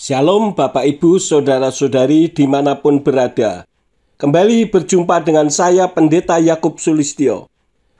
Shalom Bapak Ibu Saudara-saudari dimanapun berada. Kembali berjumpa dengan saya Pendeta Yakub Sulistyo.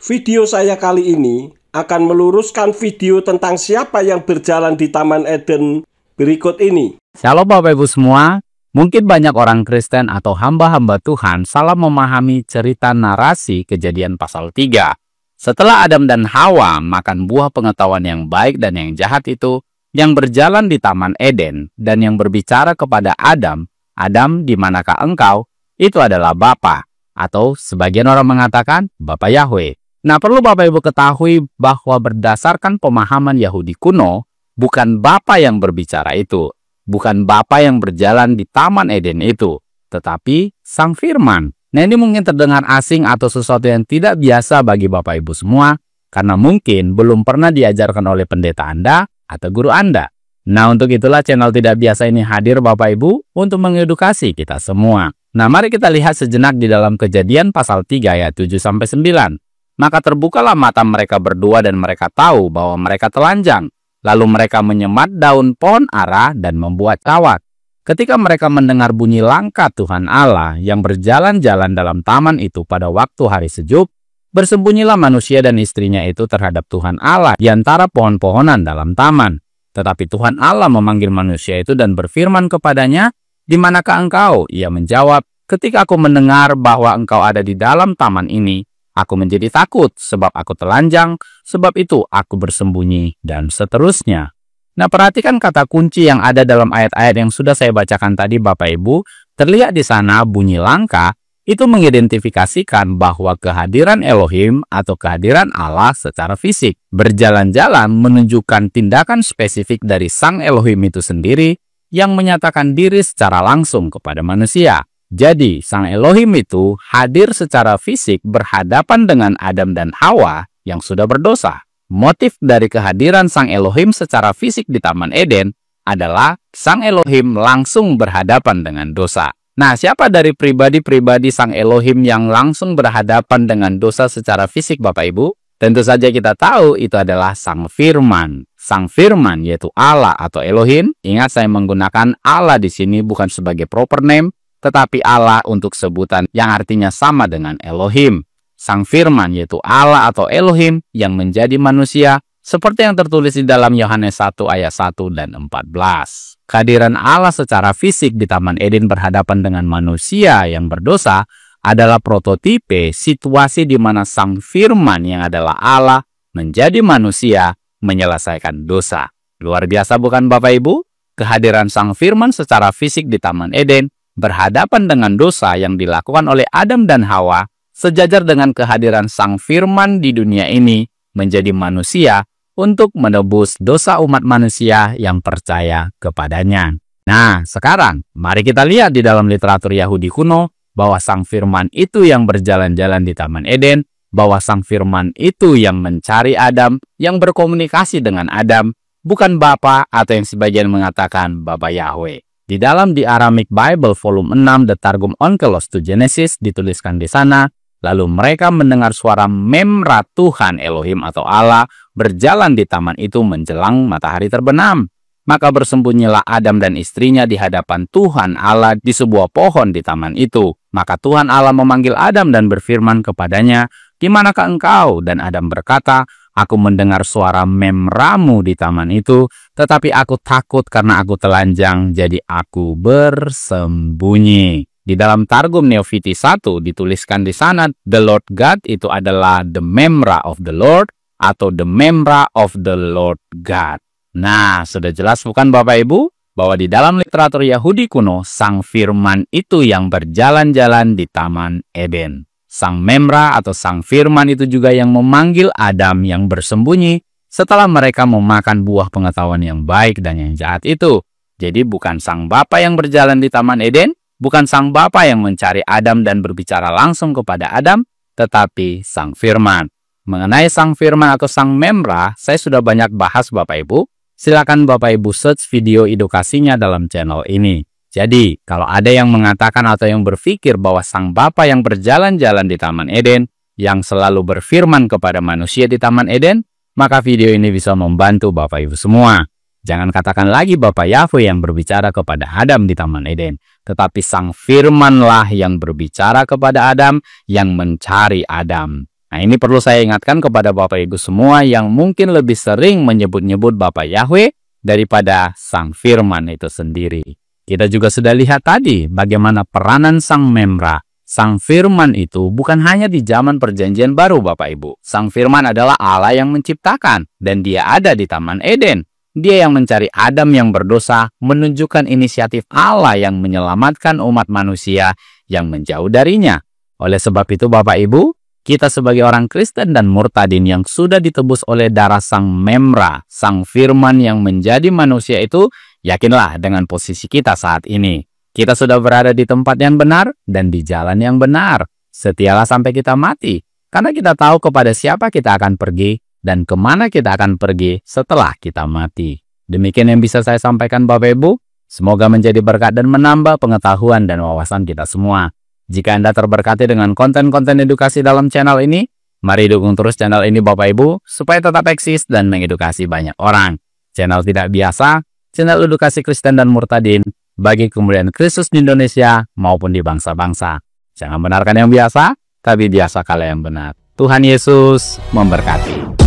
Video saya kali ini akan meluruskan video tentang siapa yang berjalan di Taman Eden berikut ini. Shalom Bapak Ibu semua. Mungkin banyak orang Kristen atau hamba-hamba Tuhan salah memahami cerita narasi Kejadian pasal 3. Setelah Adam dan Hawa makan buah pengetahuan yang baik dan yang jahat itu, yang berjalan di Taman Eden dan yang berbicara kepada Adam, "Adam, di manakah engkau?" Itu adalah Bapa, atau sebagian orang mengatakan Bapa Yahweh. Nah, perlu Bapak Ibu ketahui bahwa berdasarkan pemahaman Yahudi kuno, bukan Bapa yang berbicara itu, bukan Bapa yang berjalan di Taman Eden itu, tetapi Sang Firman. Nah, ini mungkin terdengar asing atau sesuatu yang tidak biasa bagi Bapak Ibu semua, karena mungkin belum pernah diajarkan oleh pendeta Anda atau guru Anda. Nah, untuk itulah channel Tidak Biasa ini hadir Bapak Ibu untuk mengedukasi kita semua. Nah, mari kita lihat sejenak di dalam Kejadian pasal 3 ayat 7-9. Maka terbukalah mata mereka berdua dan mereka tahu bahwa mereka telanjang. Lalu mereka menyemat daun pohon ara dan membuat kawat. Ketika mereka mendengar bunyi langkah Tuhan Allah yang berjalan-jalan dalam taman itu pada waktu hari sejuk, bersembunyilah manusia dan istrinya itu terhadap Tuhan Allah di antara pohon-pohonan dalam taman. Tetapi Tuhan Allah memanggil manusia itu dan berfirman kepadanya, "Di manakah engkau?" Ia menjawab, "Ketika aku mendengar bahwa engkau ada di dalam taman ini, aku menjadi takut sebab aku telanjang, sebab itu aku bersembunyi," dan seterusnya. Nah, perhatikan kata kunci yang ada dalam ayat-ayat yang sudah saya bacakan tadi Bapak Ibu. Terlihat di sana bunyi langkah, itu mengidentifikasikan bahwa kehadiran Elohim atau kehadiran Allah secara fisik. Berjalan-jalan menunjukkan tindakan spesifik dari Sang Elohim itu sendiri yang menyatakan diri secara langsung kepada manusia. Jadi, Sang Elohim itu hadir secara fisik berhadapan dengan Adam dan Hawa yang sudah berdosa. Motif dari kehadiran Sang Elohim secara fisik di Taman Eden adalah Sang Elohim langsung berhadapan dengan dosa. Nah, siapa dari pribadi-pribadi Sang Elohim yang langsung berhadapan dengan dosa secara fisik Bapak Ibu? Tentu saja kita tahu itu adalah Sang Firman. Sang Firman yaitu Allah atau Elohim. Ingat, saya menggunakan Allah di sini bukan sebagai proper name, tetapi Allah untuk sebutan yang artinya sama dengan Elohim. Sang Firman yaitu Allah atau Elohim yang menjadi manusia, seperti yang tertulis di dalam Yohanes 1 ayat 1 dan 14. Kehadiran Allah secara fisik di Taman Eden berhadapan dengan manusia yang berdosa adalah prototipe situasi di mana Sang Firman yang adalah Allah menjadi manusia menyelesaikan dosa. Luar biasa bukan Bapak Ibu? Kehadiran Sang Firman secara fisik di Taman Eden berhadapan dengan dosa yang dilakukan oleh Adam dan Hawa sejajar dengan kehadiran Sang Firman di dunia ini menjadi manusia untuk menebus dosa umat manusia yang percaya kepadanya. Nah, sekarang mari kita lihat di dalam literatur Yahudi kuno bahwa Sang Firman itu yang berjalan-jalan di Taman Eden, bahwa Sang Firman itu yang mencari Adam, yang berkomunikasi dengan Adam, bukan Bapa atau yang sebagian mengatakan Bapa Yahweh. Di dalam The Aramaic Bible volume 6 The Targum Onkelos to Genesis dituliskan di sana, lalu mereka mendengar suara Memra Tuhan Elohim atau Allah berjalan di taman itu menjelang matahari terbenam. Maka bersembunyilah Adam dan istrinya di hadapan Tuhan Allah di sebuah pohon di taman itu. Maka Tuhan Allah memanggil Adam dan berfirman kepadanya, "Di manakah engkau?" Dan Adam berkata, "Aku mendengar suara Memramu di taman itu, tetapi aku takut karena aku telanjang, jadi aku bersembunyi." Di dalam Targum Neofiti 1 dituliskan di sana, "The Lord God" itu adalah the Memra of the Lord atau the Memra of the Lord God. Nah, sudah jelas bukan Bapak Ibu bahwa di dalam literatur Yahudi kuno Sang Firman itu yang berjalan-jalan di Taman Eden. Sang Memra atau Sang Firman itu juga yang memanggil Adam yang bersembunyi setelah mereka memakan buah pengetahuan yang baik dan yang jahat itu. Jadi bukan Sang Bapa yang berjalan di Taman Eden, bukan Sang Bapa yang mencari Adam dan berbicara langsung kepada Adam, tetapi Sang Firman. Mengenai Sang Firman atau Sang Memra, saya sudah banyak bahas Bapak Ibu. Silakan Bapak Ibu search video edukasinya dalam channel ini. Jadi, kalau ada yang mengatakan atau yang berpikir bahwa Sang Bapa yang berjalan-jalan di Taman Eden, yang selalu berfirman kepada manusia di Taman Eden, maka video ini bisa membantu Bapak Ibu semua. Jangan katakan lagi Bapa Yahweh yang berbicara kepada Adam di Taman Eden, tetapi Sang Firman-lah yang berbicara kepada Adam, yang mencari Adam. Nah, ini perlu saya ingatkan kepada Bapak Ibu semua yang mungkin lebih sering menyebut-nyebut Bapa Yahweh daripada Sang Firman itu sendiri. Kita juga sudah lihat tadi bagaimana peranan Sang Memra. Sang Firman itu bukan hanya di zaman Perjanjian Baru, Bapak Ibu. Sang Firman adalah Allah yang menciptakan, dan Dia ada di Taman Eden. Dia yang mencari Adam yang berdosa, menunjukkan inisiatif Allah yang menyelamatkan umat manusia yang menjauh darinya. Oleh sebab itu, Bapak Ibu, kita sebagai orang Kristen dan murtadin yang sudah ditebus oleh darah Sang Memra, Sang Firman yang menjadi manusia itu, yakinlah dengan posisi kita saat ini. Kita sudah berada di tempat yang benar dan di jalan yang benar. Setialah sampai kita mati, karena kita tahu kepada siapa kita akan pergi dan kemana kita akan pergi setelah kita mati. Demikian yang bisa saya sampaikan Bapak Ibu. Semoga menjadi berkat dan menambah pengetahuan dan wawasan kita semua. Jika Anda terberkati dengan konten-konten edukasi dalam channel ini, mari dukung terus channel ini Bapak Ibu, supaya tetap eksis dan mengedukasi banyak orang. Channel tidak biasa, channel edukasi Kristen dan murtadin, bagi kemuliaan Kristus di Indonesia maupun di bangsa-bangsa. Jangan benarkan yang biasa, tapi biasakanlah yang benar. Tuhan Yesus memberkati.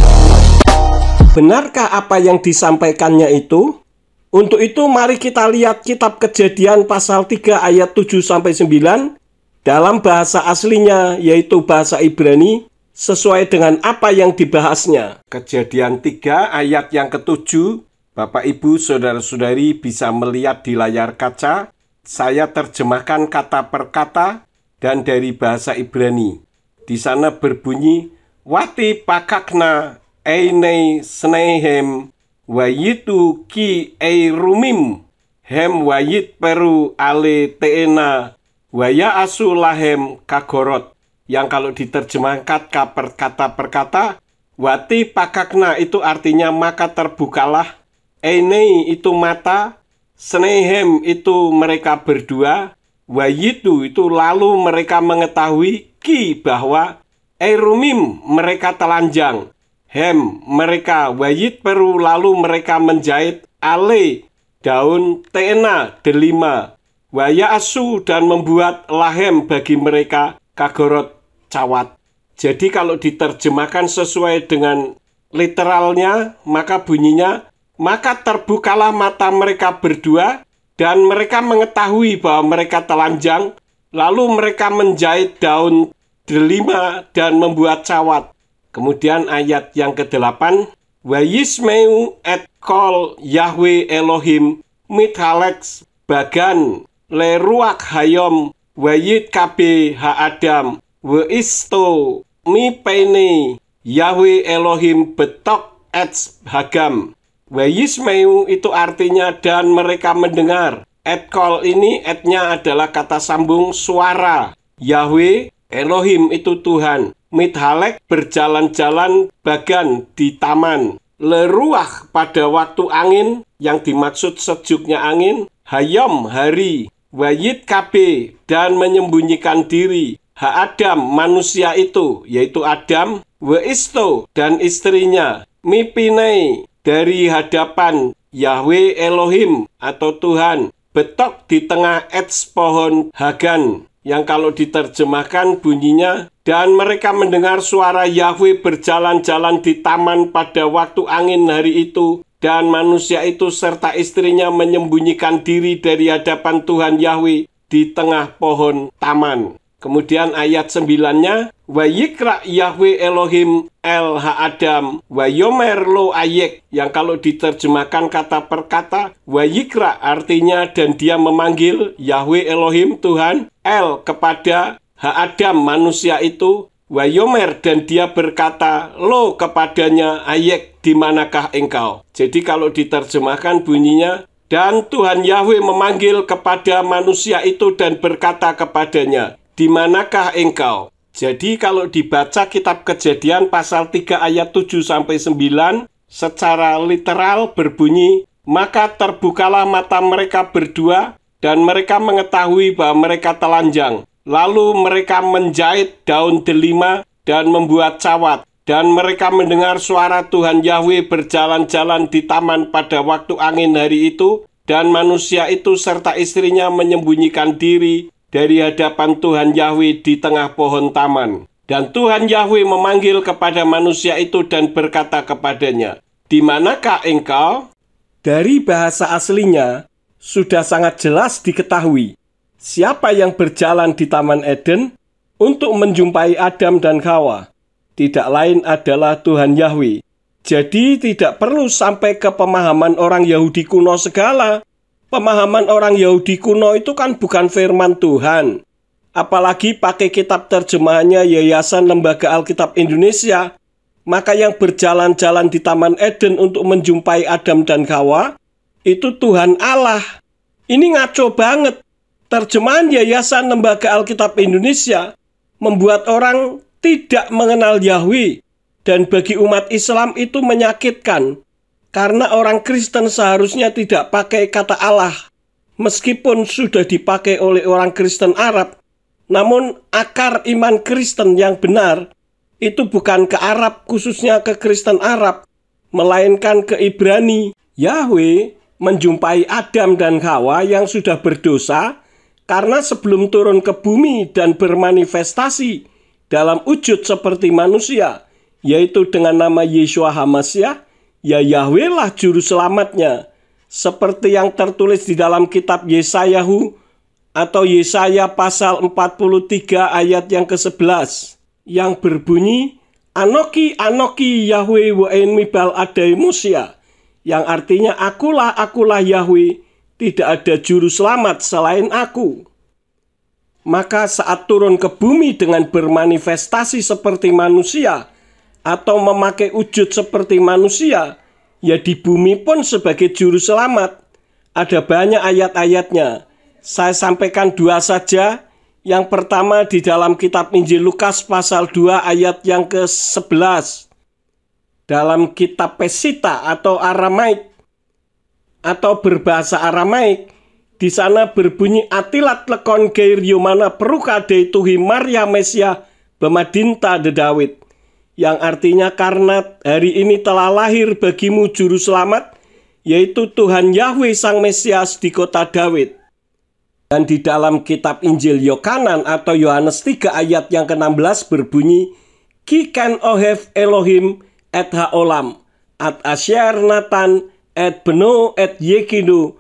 Benarkah apa yang disampaikannya itu? Untuk itu mari kita lihat kitab Kejadian pasal 3 ayat 7-9 dalam bahasa aslinya, yaitu bahasa Ibrani, sesuai dengan apa yang dibahasnya. Kejadian 3 ayat yang ke-7, Bapak Ibu Saudara-saudari bisa melihat di layar kaca. Saya terjemahkan kata per kata dan dari bahasa Ibrani. Di sana berbunyi, Wati pakakna einei snehem wayitu ki eirumim hem wayit peru ale teena waya asu lahem kagorot. Yang kalau diterjemahkan kata per kata, wati pakakna itu artinya maka terbukalah, einei itu mata, snehem itu mereka berdua, wayitu itu lalu mereka mengetahui, ki bahwa, eirumim mereka telanjang, hem mereka wayit peru lalu mereka menjahit, ale daun, teena delima, waya asu dan membuat lahem bagi mereka, kagorot cawat. Jadi kalau diterjemahkan sesuai dengan literalnya, maka bunyinya, maka terbukalah mata mereka berdua dan mereka mengetahui bahwa mereka telanjang, lalu mereka menjahit daun delima dan membuat cawat. Kemudian ayat yang ke-8, Wayismeu et kol Yahweh Elohim mithaleks bagan le ruak hayom wayit kabe ha-adam weisto mi pene Yahweh Elohim betok et hagam. Wayismeu itu artinya dan mereka mendengar. Et kol ini etnya adalah kata sambung suara. Yahweh Elohim itu Tuhan. Mithalek berjalan-jalan bagan di taman. Leruah pada waktu angin, yang dimaksud sejuknya angin. Hayom hari. Wayit kabe dan menyembunyikan diri. Ha-adam manusia itu, yaitu Adam. Weisto dan istrinya. Mipinei dari hadapan Yahweh Elohim atau Tuhan. Betok di tengah ets pohon hagan. Yang kalau diterjemahkan bunyinya, dan mereka mendengar suara Yahweh berjalan-jalan di taman pada waktu angin hari itu, dan manusia itu serta istrinya menyembunyikan diri dari hadapan Tuhan Yahweh di tengah pohon taman. Kemudian ayat 9-nya, Wayikra Yahweh Elohim el ha-adam wayomer lo ayek, yang kalau diterjemahkan kata per kata, Wayikra artinya dan dia memanggil Yahweh Elohim Tuhan, el kepada ha-adam manusia itu, wayomer dan dia berkata lo kepadanya ayek, di manakah engkau. Jadi kalau diterjemahkan bunyinya, dan Tuhan Yahweh memanggil kepada manusia itu dan berkata kepadanya, di manakah engkau? Jadi kalau dibaca kitab Kejadian pasal 3 ayat 7-9 secara literal berbunyi, maka terbukalah mata mereka berdua dan mereka mengetahui bahwa mereka telanjang. Lalu mereka menjahit daun delima dan membuat cawat. Dan mereka mendengar suara Tuhan Yahwe berjalan-jalan di taman pada waktu angin hari itu, dan manusia itu serta istrinya menyembunyikan diri dari hadapan Tuhan Yahwe di tengah pohon taman. Dan Tuhan Yahwe memanggil kepada manusia itu dan berkata kepadanya, "Di manakah engkau?" Dari bahasa aslinya sudah sangat jelas diketahui siapa yang berjalan di Taman Eden untuk menjumpai Adam dan Hawa. Tidak lain adalah Tuhan Yahwe. Jadi tidak perlu sampai ke pemahaman orang Yahudi kuno segala. Pemahaman orang Yahudi kuno itu kan bukan firman Tuhan. Apalagi pakai kitab terjemahannya Yayasan Lembaga Alkitab Indonesia. Maka yang berjalan-jalan di Taman Eden untuk menjumpai Adam dan Hawa, itu Tuhan Allah. Ini ngaco banget. Terjemahan Yayasan Lembaga Alkitab Indonesia membuat orang tidak mengenal Yahwe, dan bagi umat Islam itu menyakitkan karena orang Kristen seharusnya tidak pakai kata Allah meskipun sudah dipakai oleh orang Kristen Arab. Namun akar iman Kristen yang benar itu bukan ke Arab, khususnya ke Kristen Arab, melainkan ke Ibrani. Yahwe menjumpai Adam dan Hawa yang sudah berdosa karena sebelum turun ke bumi dan bermanifestasi dalam wujud seperti manusia, yaitu dengan nama Yeshua HaMasyiah, ya Yahwe lah juru selamatnya, seperti yang tertulis di dalam kitab Yesayahu atau Yesaya pasal 43 ayat yang ke-11, yang berbunyi, "Anoki Anoki Yahwe wa'en mibal adai Mosia," yang artinya akulah Yahwe, tidak ada juru selamat selain aku. Maka saat turun ke bumi dengan bermanifestasi seperti manusia atau memakai wujud seperti manusia, ya di bumi pun sebagai juru selamat. Ada banyak ayat-ayatnya. Saya sampaikan dua saja. Yang pertama di dalam kitab Injil Lukas pasal 2 ayat yang ke-11. Dalam kitab Pesita atau Aramaik atau berbahasa Aramaik, di sana berbunyi, "Atilat lekon geir yomana peruka de tuhi Maria Mesia bemadinta de David," yang artinya karena hari ini telah lahir bagimu juru selamat, yaitu Tuhan Yahwe Sang Mesias di kota Daud. Dan di dalam kitab Injil Yohanan atau Yohanes 3 ayat yang ke-16 berbunyi, "Ki ken ohev Elohim et haolam at asyer natan et beno et yekinu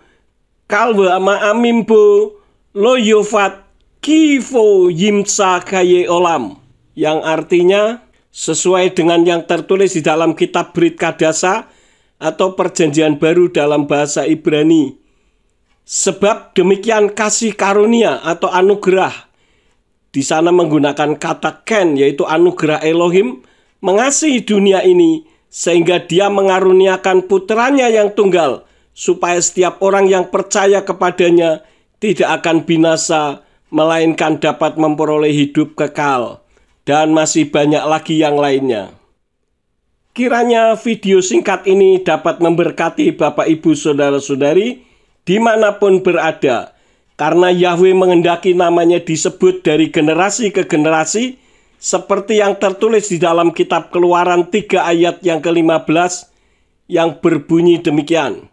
kalwe ama amimbo lo yofat kifo yimsa kaye olam," yang artinya sesuai dengan yang tertulis di dalam kitab Brit Kadasa atau Perjanjian Baru dalam bahasa Ibrani. "Sebab demikian kasih karunia atau anugerah," di sana menggunakan kata ken, yaitu anugerah Elohim, "mengasihi dunia ini sehingga Dia mengaruniakan putranya yang tunggal, supaya setiap orang yang percaya kepadanya tidak akan binasa, melainkan dapat memperoleh hidup kekal." Dan masih banyak lagi yang lainnya. Kiranya video singkat ini dapat memberkati Bapak Ibu Saudara-saudari dimanapun berada, karena Yahwe menghendaki namanya disebut dari generasi ke generasi, seperti yang tertulis di dalam kitab Keluaran 3 ayat yang ke-15 yang berbunyi demikian,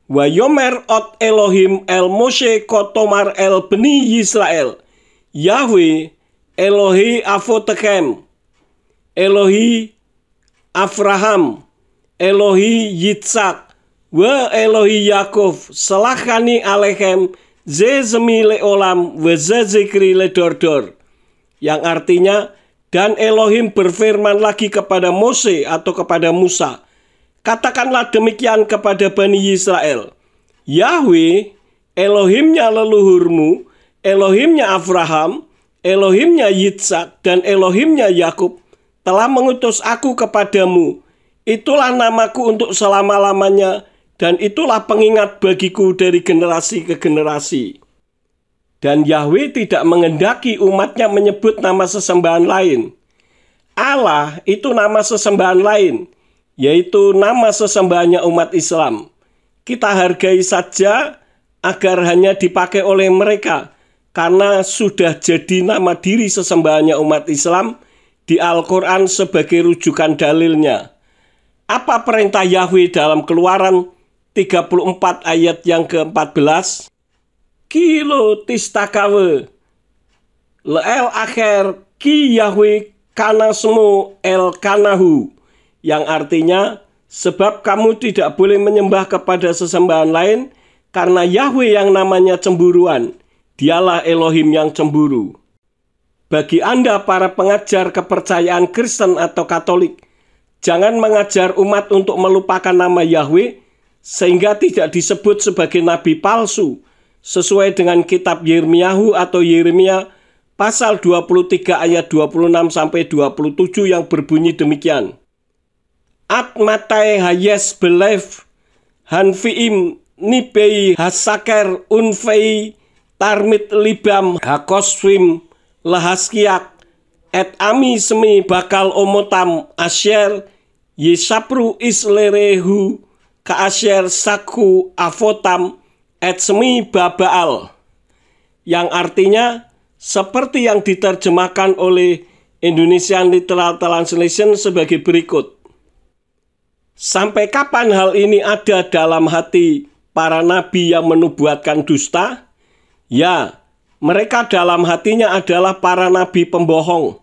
"Wa yomer ot Elohim el Moshe kotomar el beni Yisrael, Yahwe Elohi Avotekem, Elohi Abraham, Elohi Yitzhak, wa Elohi Yakov, selakani alehem zezemi leolam wa zezikri ledordor," yang artinya, dan Elohim berfirman lagi kepada Mose atau kepada Musa, "Katakanlah demikian kepada Bani Israel, Yahwe, Elohimnya leluhurmu, Elohimnya Abraham, Elohimnya Yitzhak, dan Elohimnya Yakub telah mengutus aku kepadamu. Itulah namaku untuk selama-lamanya, dan itulah pengingat bagiku dari generasi ke generasi." Dan Yahwe tidak menghendaki umatnya menyebut nama sesembahan lain. Allah itu nama sesembahan lain, yaitu nama sesembahannya umat Islam. Kita hargai saja agar hanya dipakai oleh mereka, karena sudah jadi nama diri sesembahannya umat Islam di Al-Quran sebagai rujukan dalilnya. Apa perintah Yahweh dalam Keluaran 34 ayat yang ke-14? Kilo tistakawe leel akhir ki Yahweh kana semu el kanahu, yang artinya sebab kamu tidak boleh menyembah kepada sesembahan lain karena Yahweh yang namanya cemburuan, dialah Elohim yang cemburu. Bagi Anda para pengajar kepercayaan Kristen atau Katolik, jangan mengajar umat untuk melupakan nama Yahweh sehingga tidak disebut sebagai nabi palsu sesuai dengan kitab Yirmiyahu atau Yeremia pasal 23 ayat 26 sampai 27 yang berbunyi demikian. At matai hayes belef hanfiim nibei hasaker unfei tarmit libam hakoswim lahaskiak et ami semi bakal omotam asyer yesapru islerehu ka asyer saku avotam et semi babaal, yang artinya seperti yang diterjemahkan oleh Indonesian Literal Translation sebagai berikut. Sampai kapan hal ini ada dalam hati para nabi yang menubuatkan dusta? Ya, mereka dalam hatinya adalah para nabi pembohong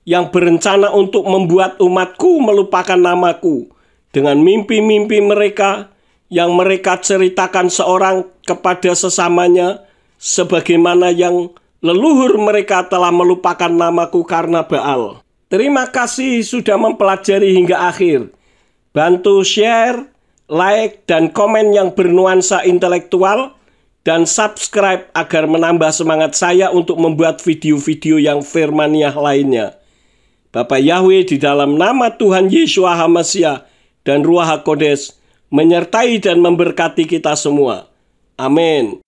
yang berencana untuk membuat umatku melupakan namaku dengan mimpi-mimpi mereka yang mereka ceritakan seorang kepada sesamanya, sebagaimana yang leluhur mereka telah melupakan namaku karena Baal. Terima kasih sudah mempelajari hingga akhir. Bantu share, like, dan komen yang bernuansa intelektual, dan subscribe agar menambah semangat saya untuk membuat video-video yang firmaniah lainnya. Bapa Yahweh di dalam nama Tuhan Yeshua HaMashiach dan Ruach HaKodes menyertai dan memberkati kita semua. Amin.